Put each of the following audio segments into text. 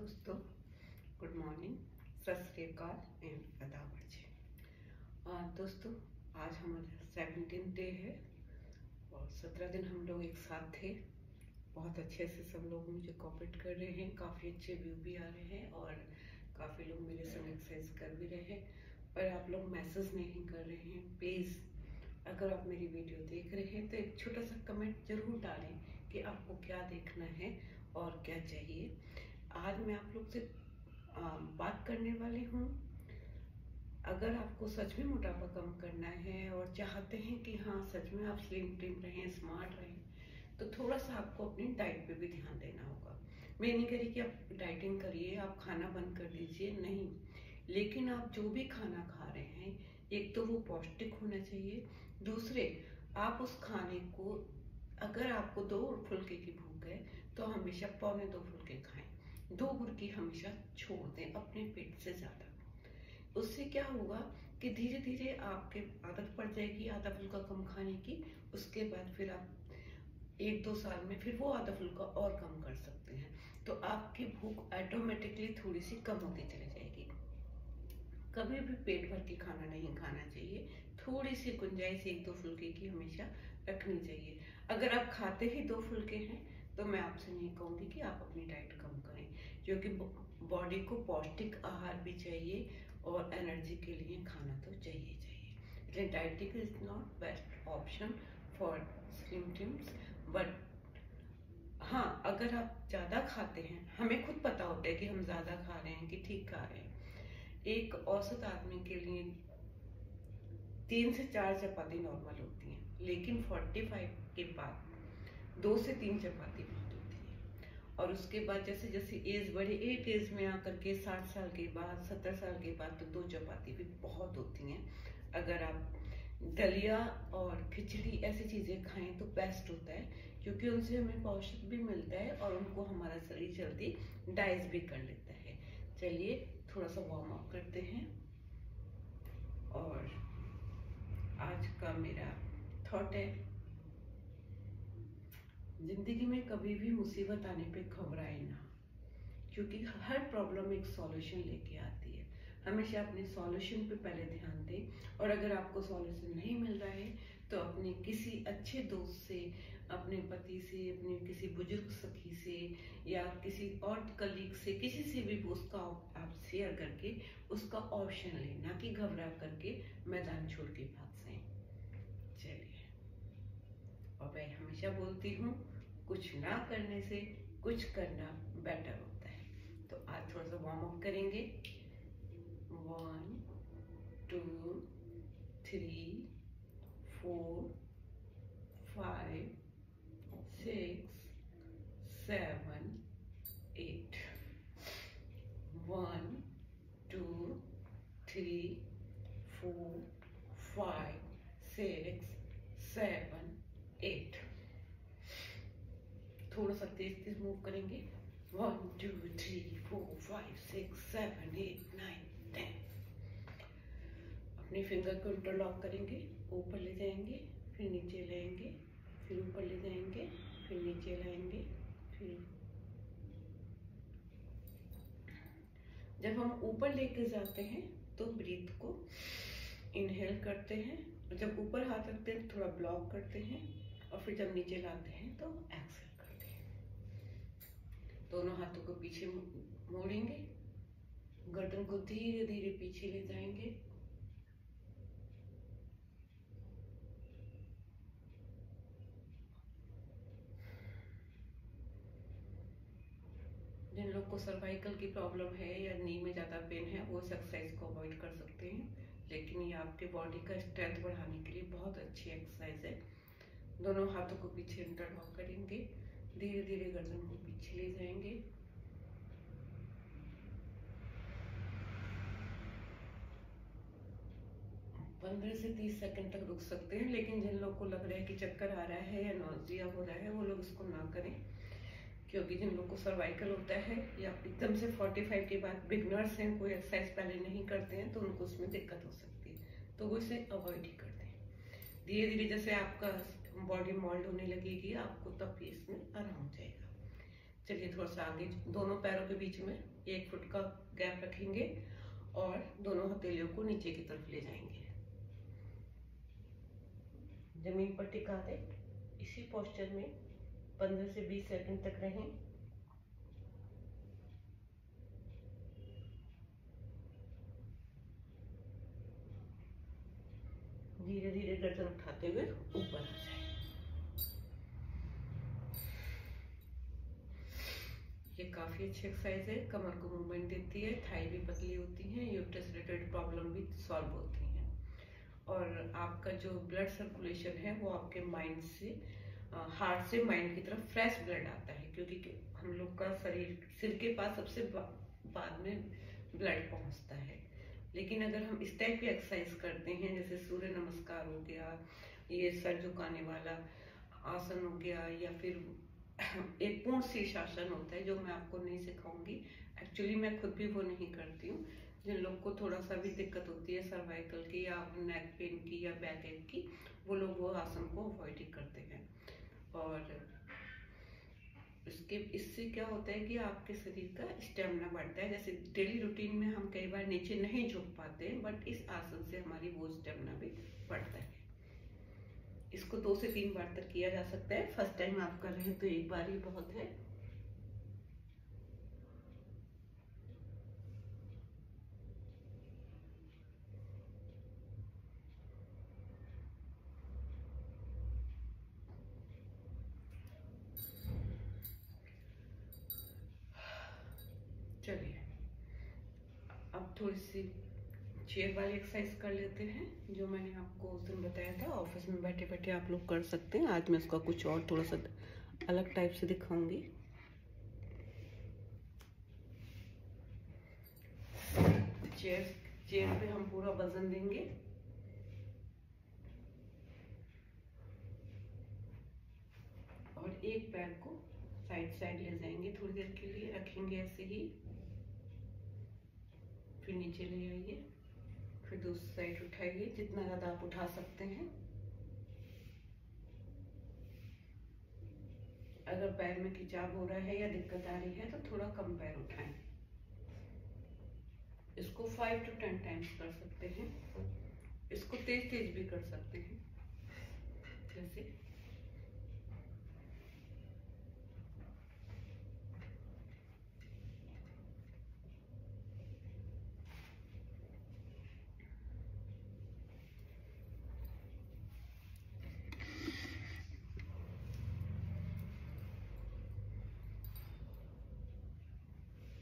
दोस्तों, good morning, सत श्री अकाल एंड आदाब जी। दोस्तों, आज हमारा 17 डे है और 17 दिन हम लोग एक साथ थे। बहुत अच्छे से सब लोग मुझे कोऑपरेट कर रहे हैं, काफ़ी अच्छे व्यू भी आ रहे हैं और काफ़ी लोग मेरे संग एक्सरसाइज कर भी रहे हैं, पर आप लोग मैसेज नहीं कर रहे हैं। प्लीज़ अगर आप मेरी वीडियो देख रहे हैं तो एक छोटा सा कमेंट जरूर डालें कि आपको क्या देखना है और क्या चाहिए। आज मैं आप लोग से बात करने वाली हूँ। अगर आपको सच में मोटापा कम करना है और चाहते हैं कि हाँ सच में आप स्लिम ट्रिम रहें, स्मार्ट रहें, तो थोड़ा सा आपको अपनी डाइट पे भी ध्यान देना होगा। मैं नहीं कह रही कि आप डाइटिंग करिए, आप खाना बंद कर दीजिए, नहीं, लेकिन आप जो भी खाना खा रहे हैं एक तो वो पौष्टिक होना चाहिए, दूसरे आप उस खाने को, अगर आपको 2 फुल्के की भूख है तो हमेशा 2.25 फुल्के खाएं, 2 बुर्की हमेशा छोड़ दें अपने पेट से ज्यादा। उससे क्या होगा कि धीरे धीरे आपके आदत पड़ जाएगी आधा फुल्का कम खाने की। उसके बाद फिर आप 1-2 साल में फिर वो आधा फुल्का और कम कर सकते हैं, तो आपकी भूख ऑटोमेटिकली थोड़ी सी कम होती चली जाएगी। कभी भी पेट भर के खाना नहीं खाना चाहिए, थोड़ी सी गुंजाइश 1-2 फुल्के की हमेशा रखनी चाहिए। अगर आप खाते ही 2 फुल्के हैं तो मैं आपसे नहीं कहूँगी कि आप अपनी डाइट कम करें, क्योंकि बॉडी को पौष्टिक आहार भी चाहिए और एनर्जी के लिए खाना तो चाहिए चाहिए। Dieting is not best option for slim teams, but हाँ, अगर आप ज़्यादा खाते हैं, हमें खुद पता होता है कि हम ज़्यादा खा रहे हैं कि ठीक खा रहे हैं। एक औसत आदमी के लिए 3 से 4 चपाती नॉर्मल होती हैं, लेकिन 45 के बाद 2 से 3 चपाती बहुत होती है। और उसके बाद जैसे जैसे एज बढ़े, एक एज में आकर के 60 साल के बाद, 70 साल के बाद तो 2 चपाती भी बहुत होती हैं। अगर आप दलिया और खिचड़ी ऐसी चीज़ें खाएं तो बेस्ट होता है, क्योंकि उनसे हमें पौष्टिक भी मिलता है और उनको हमारा शरीर जल्दी डाइजेस्ट भी कर लेता है। चलिए थोड़ा सा वार्म अप करते हैं। और आज का मेरा थॉट है, जिंदगी में कभी भी मुसीबत आने पे घबराए ना, क्योंकि हर प्रॉब्लम एक सॉल्यूशन लेके आती है। हमेशा अपने सॉल्यूशन पे पहले ध्यान दें, और अगर आपको सॉल्यूशन नहीं मिल रहा है तो अपने किसी अच्छे दोस्त से, अपने पति से, अपने किसी बुजुर्ग सखी से या किसी और कलीग से, किसी से भी उसका आप शेयर करके उसका ऑप्शन लें, ना कि घबरा करके मैदान छोड़ के भाग जाएं। चलिए, और मैं हमेशा बोलती हूँ, कुछ ना करने से कुछ करना बेटर होता है। तो आज थोड़ा सा वार्म अप करेंगे। 1 2 3 4 5 6 7 8 1 2 3 4 5 6 7 8। थोड़ा सा तेज तेज मूव करेंगे। 1 2 3 4 5 6 7 8 9 10। अपने फिंगर को इंटरलॉक करेंगे, ऊपर ले जाएंगे, फिर नीचे लाएंगे, फिर ऊपर ले जाएंगे, फिर नीचे लाएंगे, फिर जब हम ऊपर लेके जाते हैं तो ब्रीथ को इनहेल करते हैं, और जब ऊपर हाथ रखते हैं थोड़ा ब्लॉक करते हैं, और फिर जब नीचे लाते हैं तो एक्सेल करते हैं। दोनों हाथों को पीछे मोड़ेंगे, गर्दन को धीरे धीरे पीछे ले जाएंगे, जिन लोग को सर्वाइकल की प्रॉब्लम है या नी में ज़्यादा पेन है वो इस एक्सरसाइज को अवॉइड कर सकते हैं, लेकिन ये आपके बॉडी का स्ट्रेंथ बढ़ाने के लिए बहुत अच्छी एक्सरसाइज है। दोनों हाथों को पीछे इंटरलॉक करेंगे, धीरे धीरे गर्दन को पीछे ले जाएंगे, पंद्रह से 30 सेकंड तक रुक सकते हैं। लेकिन जिन लोग को लग रहा है कि चक्कर आ रहा है या नौजिया हो रहा है, वो लोग इसको ना करें, क्योंकि जिन लोग को सर्वाइकल होता है या एकदम से 45 के बाद बिगनर्स हैं, कोई एक्सरसाइज पहले नहीं करते हैं, तो उनको उसमें दिक्कत हो सकती है, तो वो इसे अवॉइड ही करते हैं। धीरे धीरे जैसे आपका बॉडी मोल्ड होने लगेगी आपको, तब भी इसमें आराम हो जाएगा। चलिए थोड़ा सा आगे, दोनों पैरों के बीच में 1 फुट का गैप रखेंगे और दोनों हथेलियों को नीचे की तरफ ले जाएंगे, जमीन पर टिका दें। इसी पोस्चर में 15 से 20 सेकंड तक रहें। धीरे धीरे गर्दन उठाते हुए ऊपर आ जाए। ये काफी अच्छी एक्सरसाइज है, कमर को मूवमेंट देती है, थाई भी पतली होती है, यूट्रस रिलेटेड प्रॉब्लम भी सॉल्व होती है और आपका जो ब्लड सर्कुलेशन है वो आपके माइंड से, हार्ट से माइंड की तरफ फ्रेश ब्लड आता है, क्योंकि हम लोग का शरीर सिर के पास सबसे बाद में ब्लड पहुंचता है। लेकिन अगर हम इस टाइप की एक्सरसाइज करते हैं, जैसे सूर्य नमस्कार हो गया, ये सर झुकाने वाला आसन हो गया, या फिर एक पूर्ण शीर्षासन होता है जो मैं आपको नहीं सिखाऊंगी, एक्चुअली मैं खुद भी वो नहीं करती हूँ। जिन लोग को थोड़ा सा भी दिक्कत होती है सर्वाइकल की या नेक पेन की या बैक एक की, वो लोग वो आसन को अवॉइड ही करते हैं। और इससे क्या होता है कि आपके शरीर का स्टेमिना बढ़ता है। जैसे डेली रूटीन में हम कई बार नीचे नहीं झुक पाते हैं, बट इस आसन से हमारी वो स्टेमिना भी बढ़ता है। इसको 2 से 3 बार तक किया जा सकता है। फर्स्ट टाइम आप कर रहे हैं तो 1 बार ही बहुत है। चलिए अब थोड़ी सी चेयर वाली एक्सरसाइज कर लेते हैं, जो मैंने आपको उस दिन बताया था। ऑफिस में बैठे बैठे आप लोग कर सकते हैं। आज मैं इसका कुछ और थोड़ा सा अलग टाइप से दिखाऊंगी। चेयर पे हम पूरा वजन देंगे और एक पैर को साइड साइड ले जाएंगे, थोड़ी देर के लिए रखेंगे ऐसे ही, फिर नीचे ले आइए, फिर दूसरी साइड उठाइए, जितना ज्यादा आप उठा सकते हैं। अगर पैर में खिंचाव हो रहा है या दिक्कत आ रही है तो थोड़ा कम पैर उठाएं। इसको 5 to 10 टाइम्स कर सकते हैं। इसको तेज तेज भी कर सकते हैं, जैसे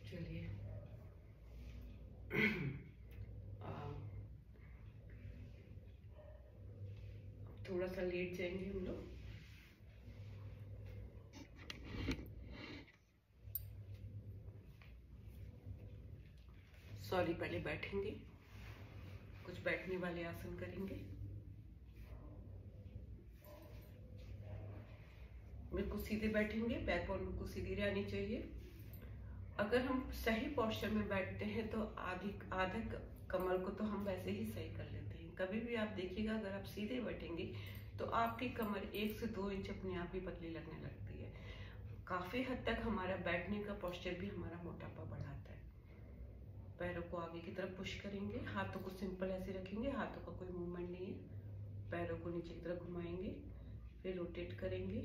चलिए थोड़ा सा लेट जाएंगे हम लोग। सॉरी, पहले बैठेंगे, कुछ बैठने वाले आसन करेंगे। बिल्कुल सीधे बैठेंगे, बैकबोन बिल्कुल सीधी रहनी चाहिए। अगर हम सही पोस्चर में बैठते हैं तो आधे कमर को तो हम वैसे ही सही कर लेते हैं। कभी भी आप देखिएगा, अगर आप सीधे बैठेंगे तो आपकी कमर 1 से 2 इंच अपने आप ही पतली लगने लगती है। काफी हद तक हमारा बैठने का पोस्चर भी हमारा मोटापा बढ़ाता है। पैरों को आगे की तरफ पुश करेंगे, हाथों को सिंपल ऐसे रखेंगे, हाथों का कोई मूवमेंट नहीं है। पैरों को नीचे की तरफ घुमाएंगे, फिर रोटेट करेंगे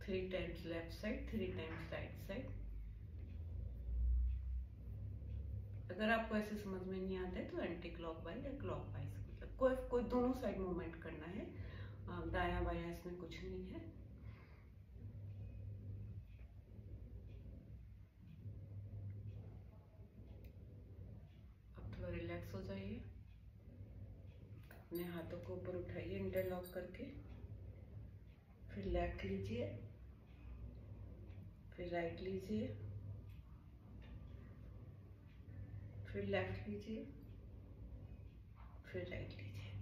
3 times left side, 3 times right side. अगर आपको ऐसे समझ में नहीं आता है तो एंटी क्लॉकवाइज या क्लॉकवाइज, मतलब कोई दोनों साइड मूवमेंट करना है, दाया बाया इसमें कुछ नहीं है। अब थोड़ा रिलैक्स हो जाइए, अपने हाथों को ऊपर उठाइए इंटरलॉक करके, फिर लेफ्ट लीजिए, फिर राइट लीजिए, फिर लेफ्ट लीजिए, फिर राइट लीजिए।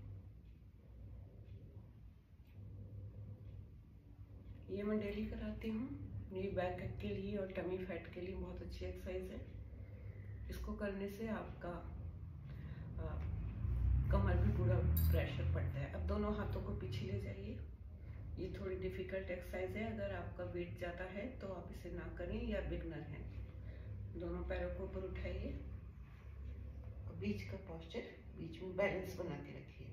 ये मैं डेली कराती हूँ। ये बैक के लिए और टमी फैट के लिए बहुत अच्छी एक्सरसाइज है। इसको करने से आपका कमर भी पूरा प्रेशर पड़ता है। अब दोनों हाथों को पीछे ले जाइए, ये थोड़ी डिफिकल्ट एक्सरसाइज है। अगर आपका वेट ज़्यादा है तो आप इसे ना करें, या बिगनर हैं। दोनों पैरों को ऊपर उठाइए और बीच का पोस्चर, बीच में बैलेंस बना के रखिए।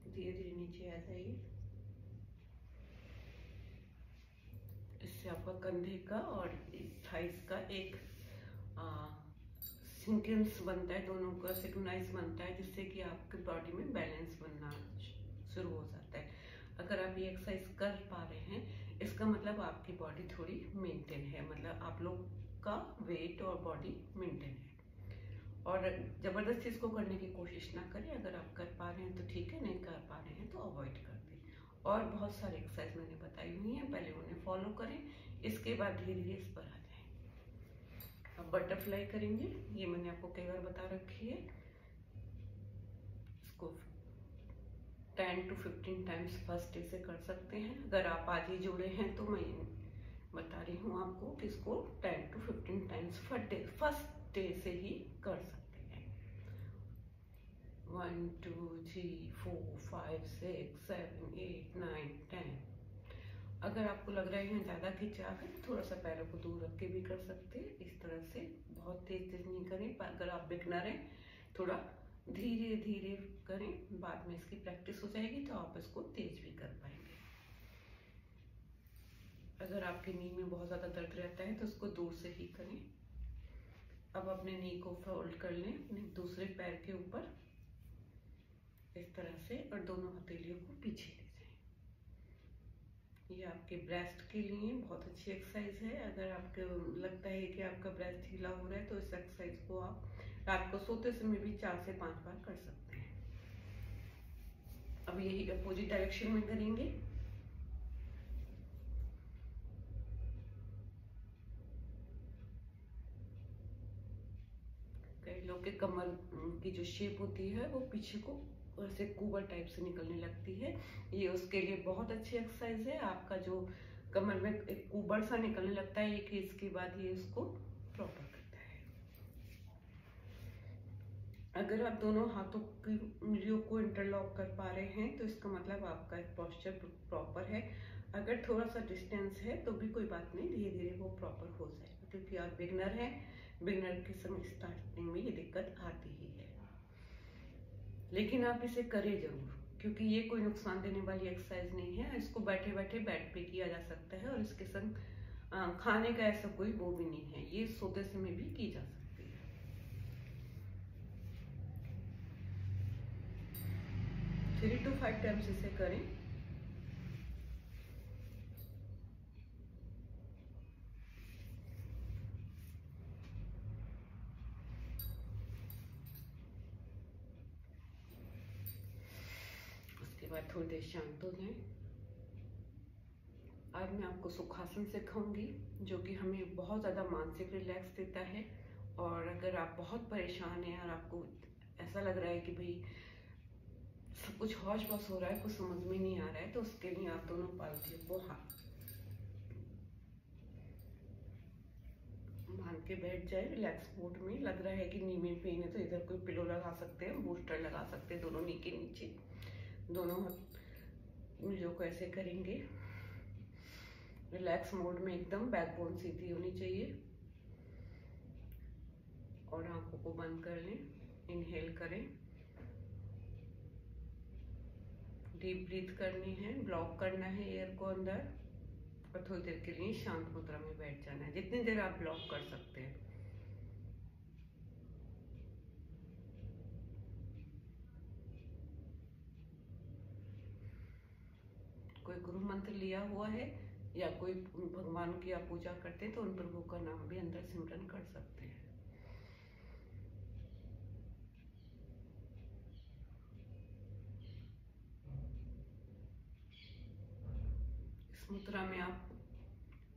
धीरे धीरे नीचे आ जाइए। इससे आपका कंधे का और थाइस का एक सिंक्वेंस बनता है, दोनों का सिंक्रोनाइज बनता है, जिससे कि आपकी बॉडी में बैलेंस बनना शुरू हो जाता है। अगर आप ये एक्सरसाइज कर पा रहे हैं, इसका मतलब आपकी बॉडी थोड़ी मेंटेन है, मतलब आप लोग का वेट और बॉडी मेंटेन है। और जबरदस्ती इसको करने की कोशिश ना करें। अगर आप कर पा रहे हैं तो ठीक है, नहीं कर पा रहे हैं तो अवॉइड कर दें। और बहुत सारे एक्सरसाइज मैंने बताई हुई हैं, पहले उन्हें फॉलो करें, इसके बाद धीरे धीरे इस पर आ जाएं। अब बटरफ्लाई करेंगे, ये मैंने आपको कई बार बता रखी है। इसको 10 to 15 टाइम्स फर्स्ट डे से कर सकते हैं। अगर आप आज ही जुड़े हैं तो मैं बता रही हूँ आपको कि इसको 10 to 15 टाइम्स फर्स्ट डे से ही कर सकते हैं। 1 2 3 4 5 6 7 8 9 10। अगर आपको लग रहा है यहाँ ज़्यादा खिंचाव है तो थोड़ा सा पैरों को दूर रख के भी कर सकते हैं। इस तरह से बहुत तेज तेज नहीं करें। अगर आप बिगनर हैं, थोड़ा धीरे धीरे करें, बाद में इसकी प्रैक्टिस हो जाएगी तो आप इसको तेज भी कर पाएंगे। अगर आपके नी में बहुत ज़्यादा दर्द रहता है तो उसको दूर से ही करें। अब अपने नी को फोल्ड कर लें अपने दूसरे पैर के ऊपर इस तरह से, और दोनों हथेलियों को पीछे ले जाएं। ये आपके ब्रेस्ट के लिए बहुत अच्छी एक्सरसाइज है। अगर आपको लगता है कि आपका ब्रेस्ट ढीला हो रहा है तो इस एक्सरसाइज को आप रात को सोते समय भी 4 से 5 बार कर सकते हैं। अब यही अपोजिट डायरेक्शन में करेंगे। कई लोग के कमर की जो शेप होती है वो पीछे को ऐसे कुबर टाइप से निकलने लगती है, ये उसके लिए बहुत अच्छी एक्सरसाइज है। आपका जो कमर में एक कुबर सा निकलने लगता है एक इसके बाद ये उसको प्रॉपर करता है। अगर आप दोनों हाथों की उंगलियों को इंटरलॉक कर पा रहे हैं तो इसका मतलब आपका पोस्चर प्रॉपर है। अगर थोड़ा सा डिस्टेंस है तो भी कोई बात नहीं, धीरे धीरे वो प्रॉपर हो जाएगा, क्योंकि आप बिगनर हैं। बिगनर के समय स्टार्टिंग में ये दिक्कत आती ही है, लेकिन आप इसे करें जरूर, क्योंकि ये कोई नुकसान देने वाली एक्सरसाइज नहीं है। इसको बैठे बैठे बेड पे किया जा सकता है, और इसके संग खाने का ऐसा कोई वो भी नहीं है, ये सोते समय भी की जा सकती है। 3 to 5 टाइम्स इसे करें। उसके बाद थोड़ी देर शांत हो जाएं। आज मैं आपको सुखासन सिखाऊंगी, जो कि हमें बहुत ज़्यादा मानसिक रिलैक्स देता है। और अगर आप बहुत परेशान हैं और आपको ऐसा लग रहा है कि भाई सब कुछ हौश बस हो रहा है, कुछ समझ में नहीं आ रहा है, तो उसके लिए आप दोनों पालथियों को बांध के बैठ जाए रिलैक्स मोड में। लग रहा है कि नी में पेन है तो इधर कोई पिलो लगा सकते हैं, बूस्टर लगा सकते हैं दोनों नी के नीचे। दोनों उंगलियों को ऐसे करेंगे रिलैक्स मोड में, एकदम बैकबोन सीधी होनी चाहिए। और आंखों को बंद कर लें, इनहेल करें, डीप ब्रीथ करनी है, ब्लॉक करना है एयर को अंदर, और थोड़ी देर के लिए शांत मुद्रा में बैठ जाना है, जितनी देर आप ब्लॉक कर सकते हैं। कोई गुरु मंत्र लिया हुआ है या कोई भगवान की आप पूजा करते हैं तो उन प्रभु का नाम भी अंदर सिमरन कर सकते हैं। इस मुद्रा में आप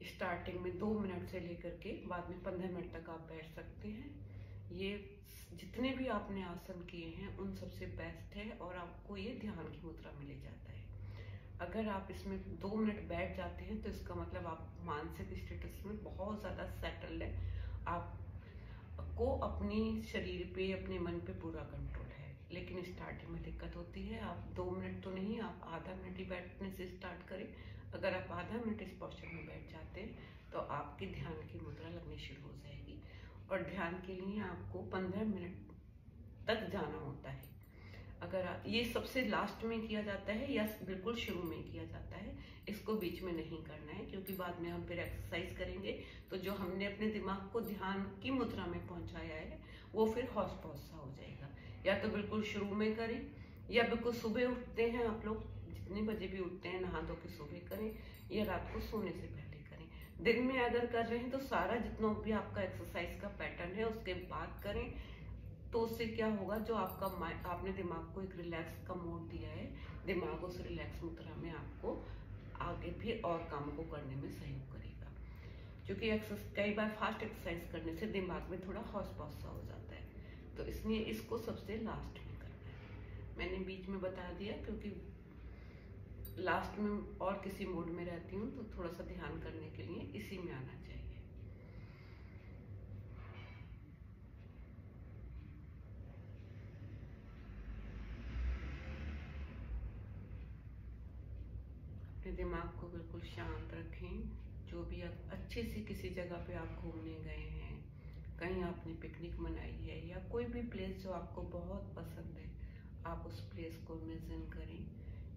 स्टार्टिंग में 2 मिनट से लेकर के बाद में 15 मिनट तक आप बैठ सकते हैं। ये जितने भी आपने आसन किए हैं उन सबसे बेस्ट है, और आपको ये ध्यान की मुद्रा में ले जाता है। अगर आप इसमें 2 मिनट बैठ जाते हैं तो इसका मतलब आप मानसिक स्टेटस में बहुत ज़्यादा सेटल्ड है। आप आपको अपनी शरीर पे, अपने मन पे पूरा कंट्रोल है, लेकिन स्टार्टिंग में दिक्कत होती है। आप 2 मिनट तो नहीं, आप आधा मिनट ही बैठने से स्टार्ट करें। अगर आप आधा मिनट इस पोस्चर में बैठ जाते हैं तो आपकी ध्यान की मुद्रा लगनी शुरू हो जाएगी। और ध्यान के लिए आपको 15 मिनट तक जाना होता है। अगर ये सबसे लास्ट में किया जाता है या बिल्कुल शुरू में किया जाता है, इसको बीच में नहीं करना है, क्योंकि बाद में हम फिर एक्सरसाइज करेंगे तो जो हमने अपने दिमाग को ध्यान की मुद्रा में पहुंचाया है वो फिर हौस पौस सा हो जाएगा। या तो बिल्कुल शुरू में करें, या बिल्कुल सुबह उठते हैं आप लोग, जितने बजे भी उठते हैं, नहा धो के सुबह करें, या रात को सोने से पहले करें। दिन में अगर कर रहे हैं तो सारा जितना भी आपका एक्सरसाइज का पैटर्न है उसके बाद करें। तो उससे क्या होगा, जो आपका आपने दिमाग को एक रिलैक्स का मोड दिया है, दिमाग उस रिलैक्स मुद्रा में आपको आगे भी और काम को करने में सहयोग करेगा। क्योंकि कई बार फास्ट एक्सरसाइज करने से दिमाग में थोड़ा हौस पौस सा हो जाता है, तो इसलिए इसको सबसे लास्ट में करना है। मैंने बीच में बता दिया क्योंकि लास्ट में और किसी मूड में रहती हूँ, तो थोड़ा सा ध्यान करने के लिए इसी में आना चाहिए। अपने दिमाग को बिल्कुल शांत रखें। जो भी आप अच्छे से किसी जगह पे आप घूमने गए हैं, कहीं आपने पिकनिक मनाई है, या कोई भी प्लेस जो आपको बहुत पसंद है, आप उस प्लेस को इमेजिन करें।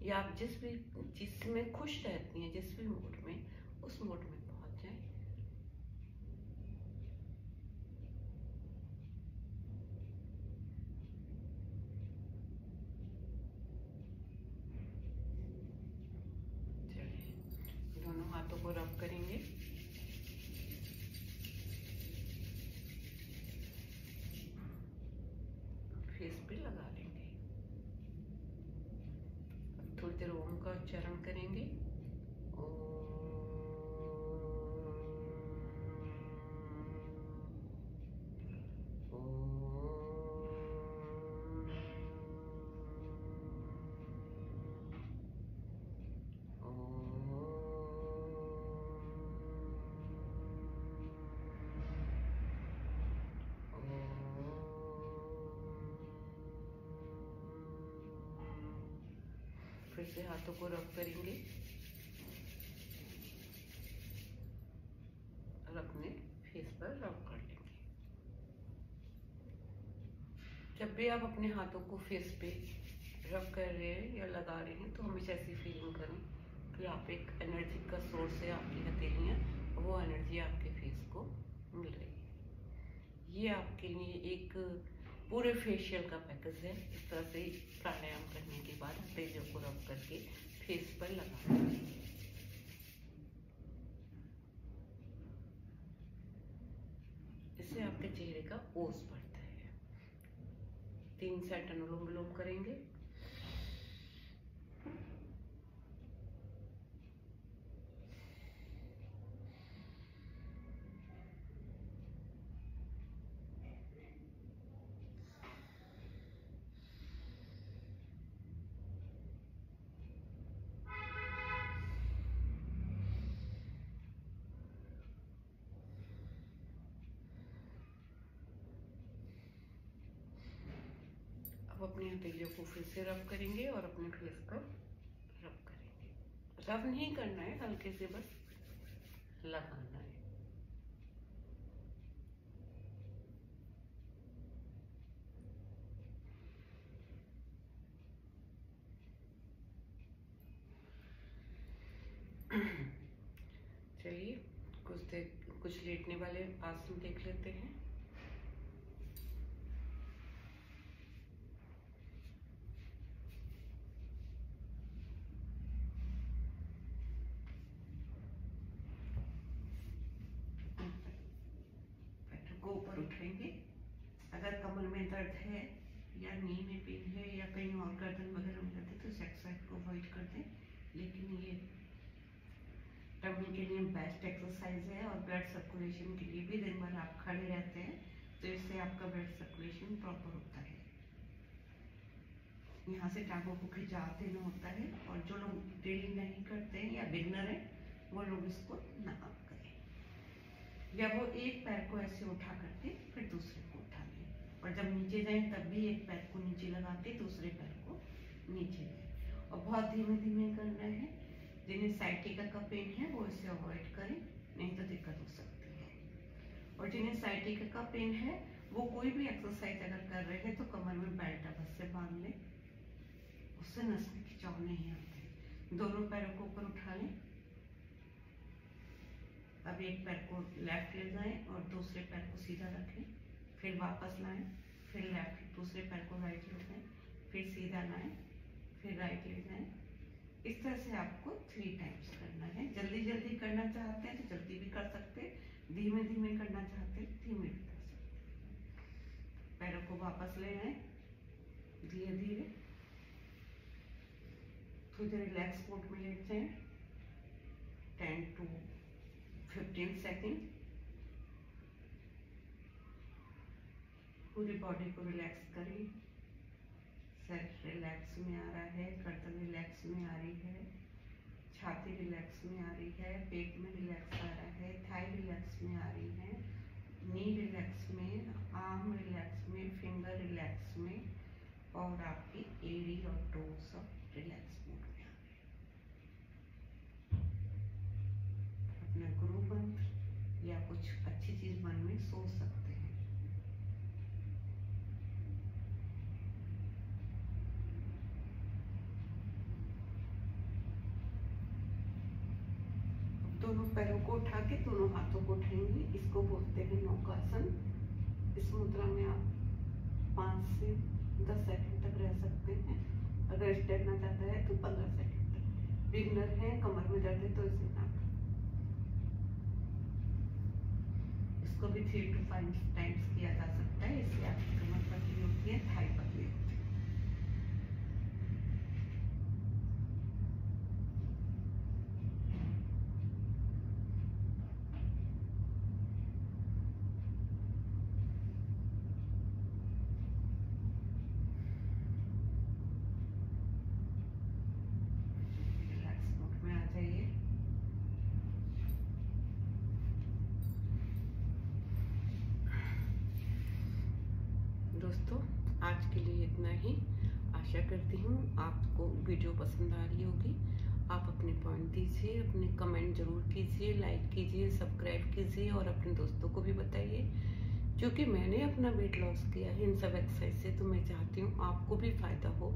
या आप जिस भी चीज में खुश रहती हैं, जिस भी मूड में, उस मूड में पहुंच जाएं। चलिए, दोनों हाथों को रब करेंगे। फेस पे लगा लेंगे। थोड़ी देर ओम का उच्चारण करेंगे। फिर से हाथों को रब करेंगे और अपने फेस पर रब कर लेंगे। जब भी आप अपने हाथों को फेस पे रब कर रहे हैं या लगा रहे हैं, तो हमेशा ऐसी फीलिंग करें कि आप एक एनर्जी का सोर्स है, आपकी हथेलियाँ, वो एनर्जी आपके फेस को मिल रही है। ये आपके लिए एक पूरे फेशियल का पैकेज है। इस तरह से प्राणायाम करने के बाद हथेलियों को रब करके फेस पर लगा दें। इससे आपके चेहरे का ओस बढ़ता है। 3 सेट अनुलोम विलोम करेंगे। अपनी हथेलियों को फिर से रब करेंगे और अपने फेस पर रब करेंगे। रब नहीं करना है, हल्के से बस लगाना है। चलिए, कुछ लेटने वाले आसन देख लेते हैं। ऊपर उठाएंगे। अगर कमर में दर्द है या नी में पेन है या कहीं और गर्दन वगैरह में दर्द है तो सेक्स को अवॉइड कर दें। लेकिन ये टमी के लिए बेस्ट एक्सरसाइज है और ब्लड सर्कुलेशन के लिए भी। दिन भर आप खड़े रहते हैं तो इससे आपका ब्लड सर्कुलेशन प्रॉपर होता है। यहाँ से टांगों को खिंचाव देना होता है, और जो लोग डेली नहीं करते हैं या बिगनर है वो लोग इसको ना करें, या वो एक पैर को ऐसे उठा करके फिर दूसरे को और जब नीचे जाए तब भी एक पैर को नीचे लगा के दूसरे पैर को नीचे जाए। और बहुत धीमे धीमे करना है। जिन्हें साइटिका का पेन है वो इसे अवॉइड करें, नहीं तो दिक्कत हो सकती है। और जिन्हें साइटिका का पेन है वो कोई भी एक्सरसाइज अगर कर रहे हैं तो कमर में बेल्ट अवश्य बांध लें, उससे नस में खिंचाव नहीं आते। दोनों पैरों को ऊपर उठा लें। अब एक पैर को लेफ्ट ले जाएं और दूसरे पैर को सीधा रखें, फिर वापस लाएं, फिर लेफ्ट, दूसरे पैर को राइट ले जाएं, फिर सीधा लाएं, फिर राइट ले जाएं। इस तरह से आपको 3 टाइम्स करना है। जल्दी जल्दी करना चाहते हैं तो जल्दी भी कर सकते हैं, धीमे धीमे करना चाहते हैं धीमे भी कर सकते हैं। पैरों को वापस ले आए धीरे धीरे, थोड़ी देर रिलैक्स मोड में लेट जाएं 10 to 15 सेकेंड। पूरी बॉडी को रिलैक्स करिए। सर रिलैक्स में आ रहा है, गर्दन रिलैक्स में आ रही है, छाती रिलैक्स में आ रही है, पेट में रिलैक्स आ रहा है, थाई रिलैक्स में आ रही है, नी रिलैक्स में, आर्म रिलैक्स में, फिंगर रिलैक्स में, और आपकी एड़ी और टो सब रिलैक्स मोड में आ गए। अपना गुरु मंत्र या कुछ अच्छी चीज मन में सोच सकते हैं। दोनों पैरों को उठा के दोनों हाथों को उठाएंगे, इसको बोलते हैं नौकासन। इस मुद्रा में आप 5 से 10 सेकंड तक रह सकते हैं। अगर तैरना चाहता है तो 15 सेकंड तक। बिगनर है, कमर में दर्द है तो इसे ना करें। इसको भी 3 to 5 टाइम्स किया जा सकता है। इससे आपकी कमर पतली होती है, थाई पतली होती है। दोस्तों आज के लिए इतना ही। आशा करती हूँ आपको वीडियो पसंद आ रही होगी। आप अपने पॉइंट दीजिए, अपने कमेंट जरूर कीजिए, लाइक कीजिए, सब्सक्राइब कीजिए और अपने दोस्तों को भी बताइए। क्योंकि मैंने अपना वेट लॉस किया है इन सब एक्सरसाइज से, तो मैं चाहती हूँ आपको भी फायदा हो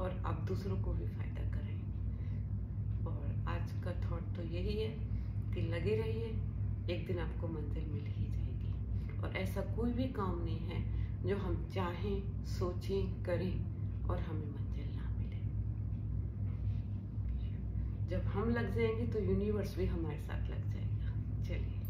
और आप दूसरों को भी फायदा करें। और आज का थॉट तो यही है कि लगे रहिए, एक दिन आपको मंजिल मिल ही जाएगी। और ऐसा कोई भी काम नहीं है जो हम चाहें, सोचें, करें और हमें मंजिल ना मिले। जब हम लग जाएंगे तो यूनिवर्स भी हमारे साथ लग जाएगा। चलिए।